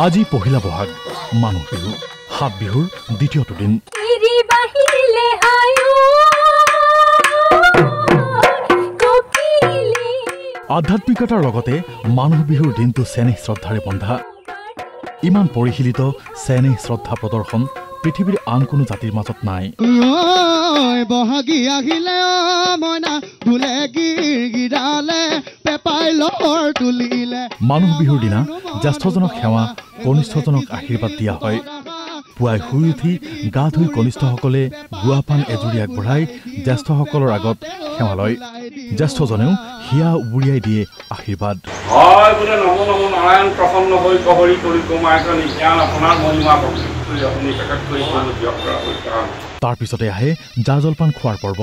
আজি পহিলা বহাগ মানুহ বিহু সাত বিহুৰ দ্বিতীয়টো দিন আধ্যাত্মিকতাৰ লগতে মানুহ বিহুৰ দিনটো চেনেহ শ্ৰদ্ধাৰে বন্ধা ইমান পৰিশীলিত চেনেহ শ্ৰদ্ধা প্ৰদৰ্শন পৃথিৱীৰ আন কোনো জাতিৰ মাজত নাই মানুহ বিহুৰ দিনা জ্যেষ্ঠজনক সেৱা কনিষ্ঠজনক আশীৰ্বাদ দিয়া হয় পুৱাই শুই উঠি গা ধুই কনিষ্ঠসকলে গুৱা পান এজুৰি আগবঢ়াই জ্যেষ্ঠসকলৰ আগত সেৱা লয় জ্যেষ্ঠজনেও হিয়া উবুৰিয়াই দিয়ে আশীৰ্বাদ হয় বোলে নমো নমো নাৰায়ণ প্ৰসন্ন হৈ কহৰি কৰি কমাইছনি জ্ঞান আপোনাৰ মহিমা প্ৰকৃত কৰি আপুনি প্ৰকাশ কৰি দিয়ক তাৰ পিছতে আহে জা জলপান খোৱাৰ পৰ্ব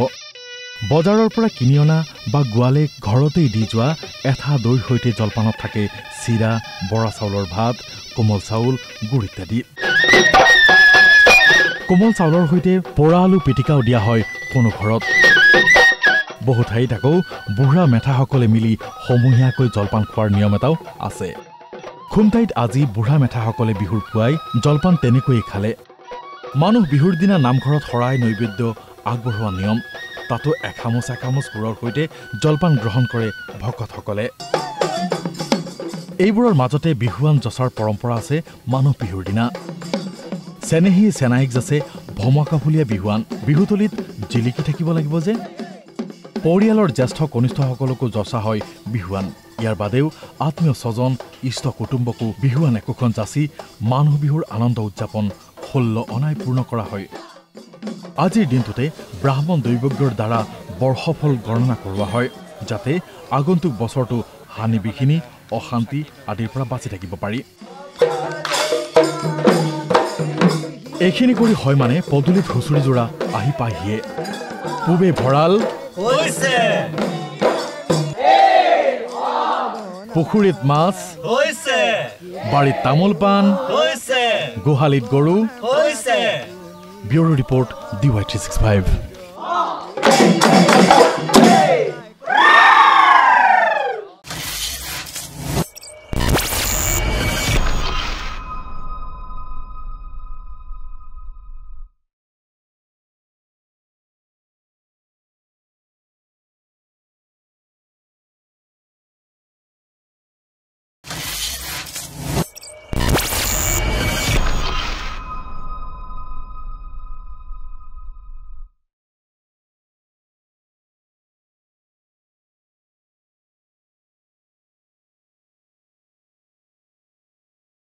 বজাৰৰ পৰা কিনি অনা বা গোৱালে ঘৰতেই দি যোৱা এঠা দৈৰ সৈতে জলপানত থাকে চিৰা বৰা চাউলৰ ভাত কোমল চাউল গুড় ইত্যাদি কোমল চাউলৰ সৈতে পোৰা আলু পিটিকাও দিয়া হয় কোনো ঘৰত বহু ঠাইত আকৌ বুঢ়া মেঠাসকলে মিলি সমূহীয়াকৈ জলপান খোৱাৰ নিয়ম এটাও আছে খুমটাইত আজি বুঢ়া মেঠাসকলে বিহুৰ পুৱাই জলপান তেনেকৈয়ে খালে মানুহ বিহুৰ দিনা নামঘৰত শৰাই নৈবেদ্য আগবঢ়োৱা নিয়ম তাতো এখামুচ গুড়ৰ সৈতে জলপান গ্ৰহণ কৰে ভকতসকলে এইবোৰৰ মাজতে বিহুৱান যচাৰ পৰম্পৰা আছে মানুহ বিহুৰ দিনা চেনেহী চেনাইক যাচে ভমকাফুলীয়া বিহুৱান বিহুতলিত জিলিকি থাকিব লাগিব যে পৰিয়ালৰ জ্যেষ্ঠ কনিষ্ঠসকলকো যচা হয় বিহুৱান ইয়াৰ বাদেও আত্মীয় স্বজন ইষ্ট কুটুম্বকো বিহুৱান একোখন যাচি মানুহ বিহুৰ আনন্দ উদযাপন ষোল্ল অনাই পূৰ্ণ কৰা হয় আজিৰ দিনটোতে ব্ৰাহ্মণ দৈবজ্ঞৰ দ্বাৰা বৰ্ষফল গণনা কৰোৱা হয় যাতে আগন্তুক বছৰটো হানি বিঘিনি অশান্তি আদিৰ পৰা বাচি থাকিব পাৰি এইখিনি কৰি হয় মানে পদূলিত হুঁচৰি যোৰা আহি পাহিয়ে পূবে ভঁৰাল পুখুৰীত মাছ বাৰীত তামোল পাণ গোহালিত গৰু ব্যুৰো ৰিপৰ্ট DY365